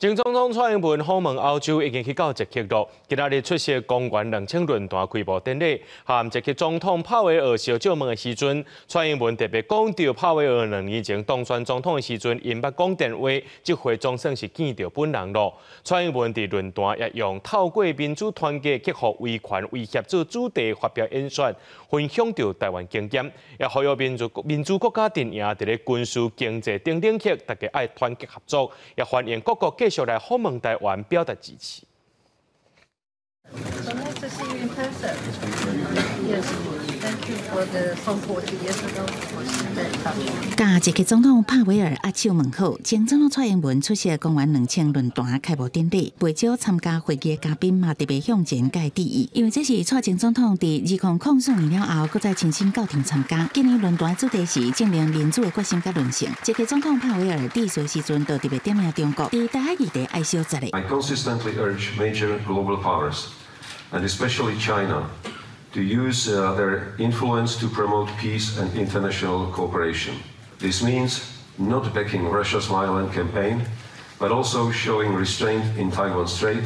前总统蔡英文访问欧洲已经去到捷克了，今仔日出席公元2000论坛开幕典礼，和捷克总统帕维尔小酒问的时阵，蔡英文特别讲到帕维尔2年前当选总统的时阵，因捌讲电话，这回总算是见到本人咯。蔡英文伫论坛也用透过民主团结克服威权威胁做主题发表演说，分享到台湾经验，也呼吁民主国家阵营伫咧军事、经济等领域，大家爱团结合作，也欢迎各国继续来访问台湾，表达支持。So nice to see you in person. Yes, thank you for the phone call 2 years ago. 甲捷克总统帕维尔握手问好，前总统蔡英文出席公元2000论坛开幕典礼，不少参加会议的嘉宾嘛特别向前介致意，因为这是蔡前总统伫2004年了后，搁再亲身到庭参加。今年论坛主题是证明民主的决心甲韧性。捷克总统帕维尔伫随时阵就特别点名中国，伫台海议题爱小责的。I consistently urge major global powers, and especially China, to use their influence to promote peace and international cooperation. This means not backing Russia's violent campaign, but also showing restraint in Taiwan Strait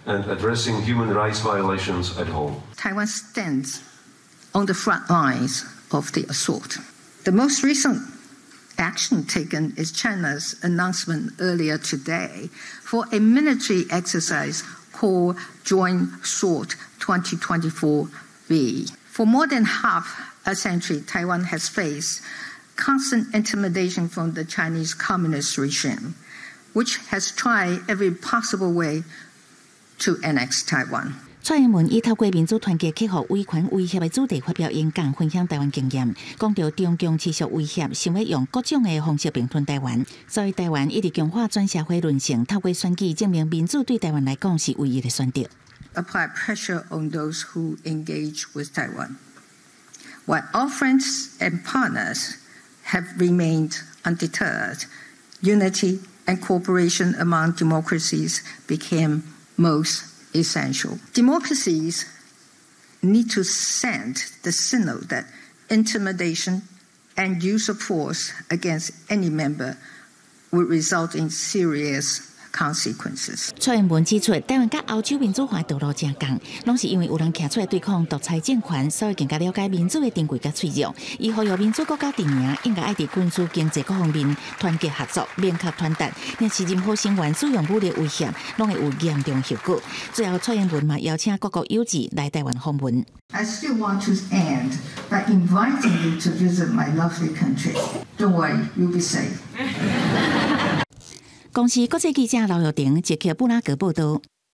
and addressing human rights violations at home. Taiwan stands on the front lines of the assault. The most recent action taken is China's announcement earlier today for a military exercise called Joint Sword 2024B. For more than half a century, Taiwan has faced constant intimidation from the Chinese Communist regime, which has tried every possible way to annex Taiwan. 蔡英文以透过民主团结克服威权威胁的主题发表演讲，分享台湾经验，讲到中共持续威胁，想要用各种的方式并吞台湾，所以台湾一直强化全社会韧性，透过选举证明民主对台湾来讲是唯一的选择。Apply pressure on those who engage with Taiwan, while our friends and partners have remained undeterred. Unity and cooperation among democracies became most essential. Democracies need to send the signal that intimidation and use of force against any member would result in serious consequences. 蔡英文指出，台湾甲欧洲民主化道路正共，拢是因为有人站出来对抗独裁政权，所以更加了解民主的珍贵甲脆弱。伊呼吁民主国家阵营应该爱伫军事、经济各方面团结合作，明确传达，若是任何成员使用武力威胁，拢会有严重后果。最后，蔡英文嘛邀请各国友人来台湾访问。I still want to end by inviting you to visit my lovely country. Don't worry, you'll be safe. 公司国际记者刘玉婷捷克布拉格报道。